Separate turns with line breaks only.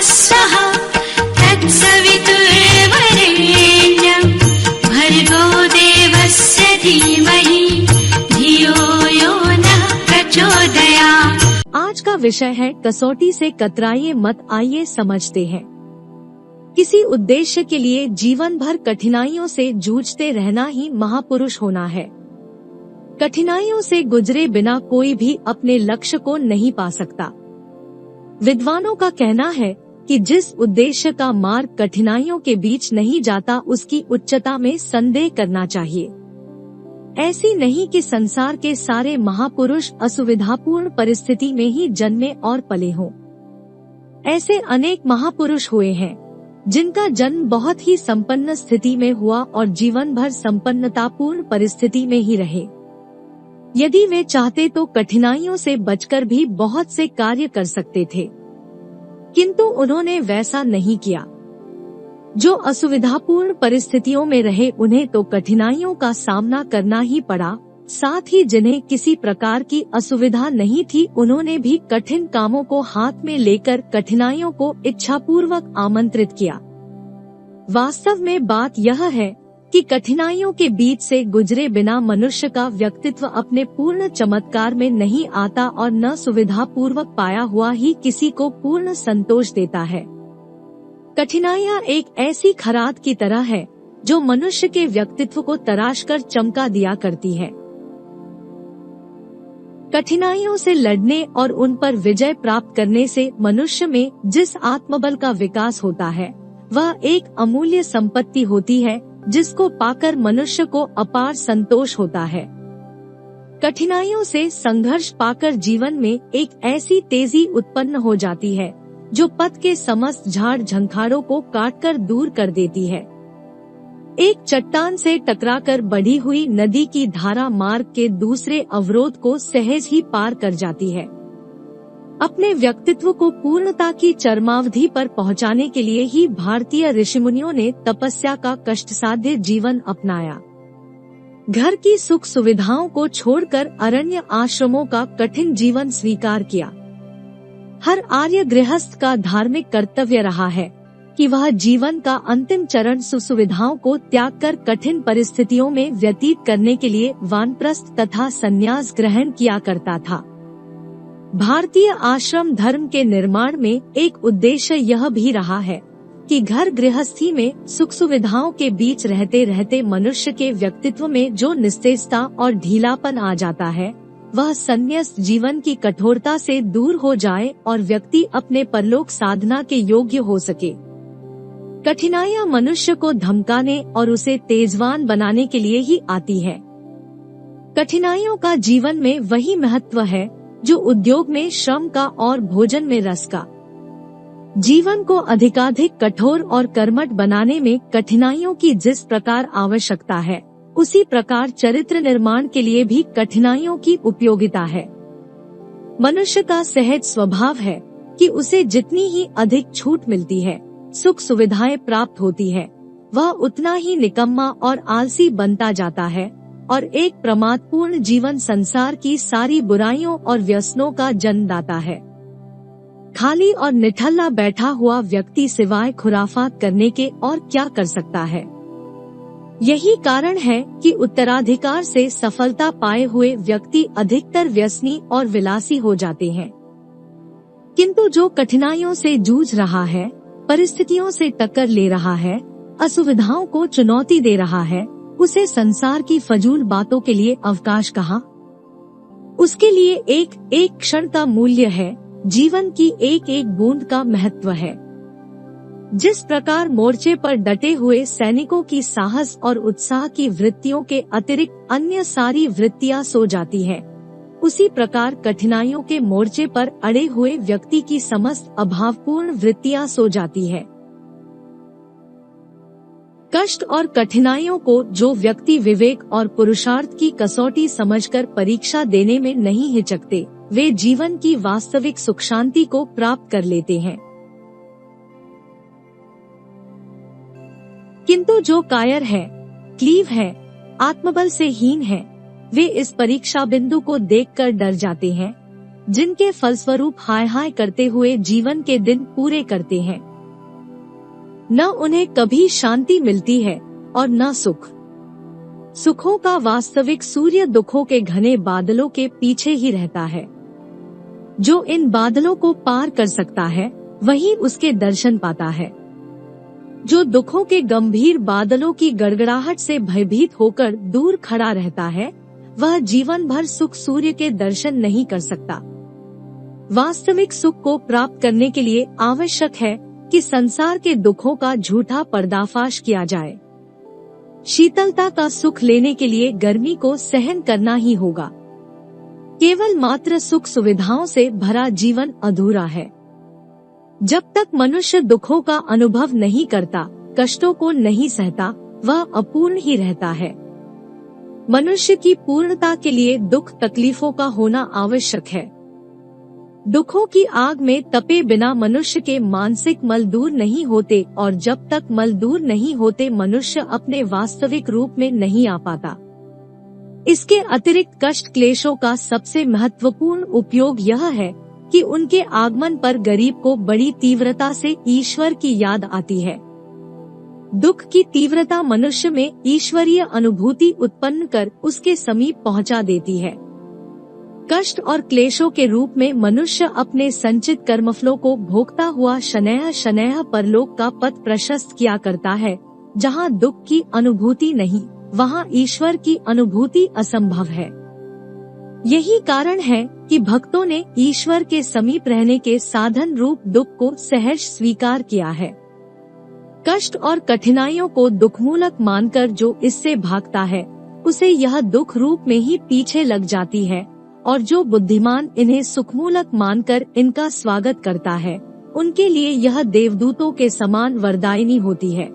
स्वः तत्सवितुर्वरेण्यं भर्गो देवस्य धीमहि धियो यो नः प्रचोदयात्।
आज का विषय है कसौटी से कतराइए मत। आइए समझते हैं। किसी उद्देश्य के लिए जीवन भर कठिनाइयों से जूझते रहना ही महापुरुष होना है। कठिनाइयों से गुजरे बिना कोई भी अपने लक्ष्य को नहीं पा सकता। विद्वानों का कहना है कि जिस उद्देश्य का मार्ग कठिनाइयों के बीच नहीं जाता उसकी उच्चता में संदेह करना चाहिए। ऐसी नहीं कि संसार के सारे महापुरुष असुविधापूर्ण परिस्थिति में ही जन्मे और पले हों। ऐसे अनेक महापुरुष हुए हैं जिनका जन्म बहुत ही संपन्न स्थिति में हुआ और जीवन भर संपन्नतापूर्ण परिस्थिति में ही रहे। यदि वे चाहते तो कठिनाइयों से बचकर भी बहुत से कार्य कर सकते थे, किंतु उन्होंने वैसा नहीं किया। जो असुविधापूर्ण परिस्थितियों में रहे उन्हें तो कठिनाइयों का सामना करना ही पड़ा, साथ ही जिन्हें किसी प्रकार की असुविधा नहीं थी उन्होंने भी कठिन कामों को हाथ में लेकर कठिनाइयों को इच्छापूर्वक आमंत्रित किया। वास्तव में बात यह है कि कठिनाइयों के बीच से गुजरे बिना मनुष्य का व्यक्तित्व अपने पूर्ण चमत्कार में नहीं आता और न सुविधा पूर्वक पाया हुआ ही किसी को पूर्ण संतोष देता है। कठिनाइयाँ एक ऐसी खराद की तरह है जो मनुष्य के व्यक्तित्व को तराश कर चमका दिया करती है। कठिनाइयों से लड़ने और उन पर विजय प्राप्त करने से मनुष्य में जिस आत्मबल का विकास होता है वह एक अमूल्य संपत्ति होती है जिसको पाकर मनुष्य को अपार संतोष होता है। कठिनाइयों से संघर्ष पाकर जीवन में एक ऐसी तेजी उत्पन्न हो जाती है जो पथ के समस्त झाड़ झंखाड़ों को काटकर दूर कर देती है। एक चट्टान से टकराकर बढ़ी हुई नदी की धारा मार्ग के दूसरे अवरोध को सहज ही पार कर जाती है। अपने व्यक्तित्व को पूर्णता की चरमावधि पर पहुंचाने के लिए ही भारतीय ऋषिमुनियों ने तपस्या का कष्टसाध्य जीवन अपनाया। घर की सुख सुविधाओं को छोड़कर अरण्य आश्रमों का कठिन जीवन स्वीकार किया। हर आर्य गृहस्थ का धार्मिक कर्तव्य रहा है कि वह जीवन का अंतिम चरण सुविधाओं को त्याग कर कठिन परिस्थितियों में व्यतीत करने के लिए वानप्रस्थ तथा संन्यास ग्रहण किया करता था। भारतीय आश्रम धर्म के निर्माण में एक उद्देश्य यह भी रहा है कि घर गृहस्थी में सुख सुविधाओं के बीच रहते रहते मनुष्य के व्यक्तित्व में जो निस्तेजता और ढीलापन आ जाता है वह संन्यास जीवन की कठोरता से दूर हो जाए और व्यक्ति अपने परलोक साधना के योग्य हो सके। कठिनाइयाँ मनुष्य को धमकाने और उसे तेजवान बनाने के लिए ही आती है। कठिनाइयों का जीवन में वही महत्व है जो उद्योग में श्रम का और भोजन में रस का। जीवन को अधिकाधिक कठोर और कर्मठ बनाने में कठिनाइयों की जिस प्रकार आवश्यकता है उसी प्रकार चरित्र निर्माण के लिए भी कठिनाइयों की उपयोगिता है। मनुष्य का सहज स्वभाव है कि उसे जितनी ही अधिक छूट मिलती है, सुख सुविधाएं प्राप्त होती है, वह उतना ही निकम्मा और आलसी बनता जाता है और एक प्रमादपूर्ण जीवन संसार की सारी बुराइयों और व्यसनों का जन्मदाता है। खाली और निठल्ला बैठा हुआ व्यक्ति सिवाय खुराफात करने के और क्या कर सकता है। यही कारण है कि उत्तराधिकार से सफलता पाए हुए व्यक्ति अधिकतर व्यसनी और विलासी हो जाते हैं। किंतु जो कठिनाइयों से जूझ रहा है, परिस्थितियों से टक्कर ले रहा है, असुविधाओं को चुनौती दे रहा है, उसे संसार की फजूल बातों के लिए अवकाश कहाँ। उसके लिए एक एक क्षण का मूल्य है, जीवन की एक एक बूंद का महत्व है। जिस प्रकार मोर्चे पर डटे हुए सैनिकों की साहस और उत्साह की वृत्तियों के अतिरिक्त अन्य सारी वृत्तियां सो जाती हैं, उसी प्रकार कठिनाइयों के मोर्चे पर अड़े हुए व्यक्ति की समस्त अभावपूर्ण वृत्तियां सो जाती है। कष्ट और कठिनाइयों को जो व्यक्ति विवेक और पुरुषार्थ की कसौटी समझकर परीक्षा देने में नहीं हिचकते, वे जीवन की वास्तविक सुख शांति को प्राप्त कर लेते हैं। किंतु जो कायर है, क्लीव है, आत्मबल से हीन है, वे इस परीक्षा बिंदु को देखकर डर जाते हैं जिनके फलस्वरूप हाय हाय करते हुए जीवन के दिन पूरे करते हैं। न उन्हें कभी शांति मिलती है और न सुख। सुखों का वास्तविक सूर्य दुखों के घने बादलों के पीछे ही रहता है। जो इन बादलों को पार कर सकता है वही उसके दर्शन पाता है। जो दुखों के गंभीर बादलों की गड़गड़ाहट से भयभीत होकर दूर खड़ा रहता है वह जीवन भर सुख सूर्य के दर्शन नहीं कर सकता। वास्तविक सुख को प्राप्त करने के लिए आवश्यक है कि संसार के दुखों का झूठा पर्दाफाश किया जाए। शीतलता का सुख लेने के लिए गर्मी को सहन करना ही होगा। केवल मात्र सुख सुविधाओं से भरा जीवन अधूरा है। जब तक मनुष्य दुखों का अनुभव नहीं करता, कष्टों को नहीं सहता, वह अपूर्ण ही रहता है। मनुष्य की पूर्णता के लिए दुख तकलीफों का होना आवश्यक है। दुखों की आग में तपे बिना मनुष्य के मानसिक मल दूर नहीं होते और जब तक मल दूर नहीं होते मनुष्य अपने वास्तविक रूप में नहीं आ पाता। इसके अतिरिक्त कष्ट क्लेशों का सबसे महत्वपूर्ण उपयोग यह है कि उनके आगमन पर गरीब को बड़ी तीव्रता से ईश्वर की याद आती है। दुख की तीव्रता मनुष्य में ईश्वरीय अनुभूति उत्पन्न कर उसके समीप पहुंचा देती है। कष्ट और क्लेशों के रूप में मनुष्य अपने संचित कर्मफलों को भोगता हुआ शनैः शनैः परलोक का पथ प्रशस्त किया करता है। जहाँ दुख की अनुभूति नहीं, वहाँ ईश्वर की अनुभूति असंभव है। यही कारण है कि भक्तों ने ईश्वर के समीप रहने के साधन रूप दुख को सहर्ष स्वीकार किया है। कष्ट और कठिनाइयों को दुखमूलक मानकर जो इससे भागता है उसे यह दुख रूप में ही पीछे लग जाती है, और जो बुद्धिमान इन्हें सुखमूलक मानकर इनका स्वागत करता है उनके लिए यह देवदूतों के समान वरदायिनी होती है।